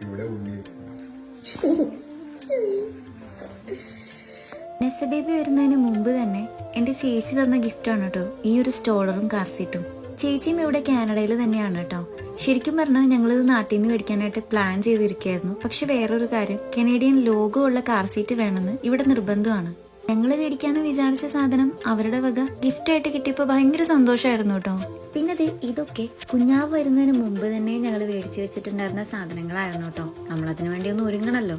ഇവിടെ ഉണ്ണി. നെസ ബേബി വരുന്നതിന് മുമ്പ് തന്നെ എൻ്റെ ചേച്ചി തന്ന ഗിഫ്റ്റാണ് കേട്ടോ ഈ ഒരു സ്റ്റോളറും കാർ സീറ്റും. ചേച്ചിയും ഇവിടെ കാനഡയിൽ തന്നെയാണ് കേട്ടോ. ശരിക്കും പറഞ്ഞാൽ ഞങ്ങളിത് നാട്ടിൽ നിന്ന് മേടിക്കാനായിട്ട് പ്ലാൻ ചെയ്തിരിക്കുകയായിരുന്നു. പക്ഷെ വേറൊരു കാര്യം, കനേഡിയൻ ലോഗോ ഉള്ള കാർ സീറ്റ് വേണമെന്ന് ഇവിടെ നിർബന്ധമാണ്. ഞങ്ങൾ മേടിക്കാന്ന് വിചാരിച്ച സാധനം അവരുടെ വക ഗിഫ്റ്റായിട്ട് കിട്ടിയപ്പോൾ ഭയങ്കര സന്തോഷമായിരുന്നു കേട്ടോ. പിന്നെ ഇതൊക്കെ കുഞ്ഞാവ് വരുന്നതിന് മുമ്പ് തന്നെ ഞങ്ങൾ മേടിച്ചു വെച്ചിട്ടുണ്ടായിരുന്ന സാധനങ്ങളായിരുന്നു കേട്ടോ. നമ്മളതിനു വേണ്ടി ഒന്ന് ഒരുങ്ങണല്ലോ.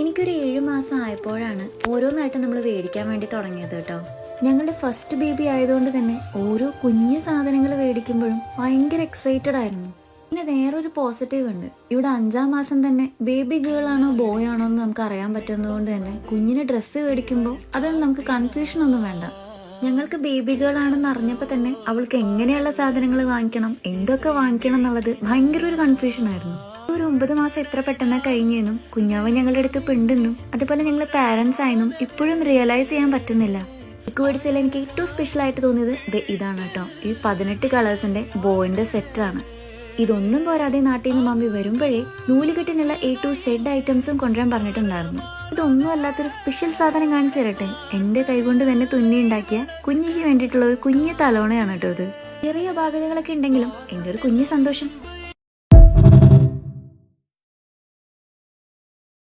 എനിക്കൊരു 7 മാസം ആയപ്പോഴാണ് ഓരോന്നായിട്ട് നമ്മൾ മേടിക്കാൻ വേണ്ടി തുടങ്ങിയത് കേട്ടോ. ഞങ്ങളുടെ ഫസ്റ്റ് ബേബി ആയതുകൊണ്ട് തന്നെ ഓരോ കുഞ്ഞു സാധനങ്ങൾ മേടിക്കുമ്പോഴും ഭയങ്കര എക്സൈറ്റഡ് ആയിരുന്നു. പിന്നെ വേറൊരു പോസിറ്റീവ് ഉണ്ട്, ഇവിടെ 5-ാം മാസം തന്നെ ബേബി ഗേൾ ആണോ ബോയ് ആണോ എന്ന് നമുക്ക് അറിയാൻ പറ്റുന്നതുകൊണ്ട് തന്നെ കുഞ്ഞിന് ഡ്രസ്സ് മേടിക്കുമ്പോൾ അതൊന്നും നമുക്ക് കൺഫ്യൂഷൻ ഒന്നും വേണ്ട. ഞങ്ങൾക്ക് ബേബി ഗേൾ ആണെന്ന് അറിഞ്ഞപ്പോൾ തന്നെ അവൾക്ക് എങ്ങനെയുള്ള സാധനങ്ങൾ വാങ്ങിക്കണം, എന്തൊക്കെ വാങ്ങിക്കണം എന്നുള്ളത് ഭയങ്കര ഒരു കൺഫ്യൂഷൻ ആയിരുന്നു. ഒരു 9 മാസം എത്ര പെട്ടെന്ന് കഴിഞ്ഞെന്നും കുഞ്ഞാവ് ഞങ്ങളുടെ അടുത്ത് പിണ്ടെന്നും അതുപോലെ ഞങ്ങൾ പാരൻസ് ആയെന്നും ഇപ്പോഴും റിയലൈസ് ചെയ്യാൻ പറ്റുന്നില്ല. മേടിച്ചതിൽ എനിക്ക് ഏറ്റവും സ്പെഷ്യൽ ആയിട്ട് തോന്നിയത് ഇതാണ് കേട്ടോ. ഈ 18 കളേഴ്സിന്റെ ബോയിന്റെ സെറ്റാണ്. ഇതൊന്നും പോരാതെ നാട്ടിൽ നിന്ന് മമ്മി വരുമ്പോഴേ നൂലുകെട്ടിനുള്ള A to Z ഐറ്റംസും കൊണ്ടുവരാൻ പറഞ്ഞിട്ടുണ്ടായിരുന്നു. ഇതൊന്നും അല്ലാത്തൊരു സ്പെഷ്യൽ സാധനം കാണിച്ചു തരട്ടെ. എന്റെ കൈകൊണ്ട് തന്നെ തുന്നി ഉണ്ടാക്കിയ കുഞ്ഞിക്ക് വേണ്ടിയിട്ടുള്ള ഒരു കുഞ്ഞു തലോണയാണ് കേട്ടോ ഇത്. ചെറിയ അപാകതകളൊക്കെ ഉണ്ടെങ്കിലും എന്റെ ഒരു കുഞ്ഞു സന്തോഷം.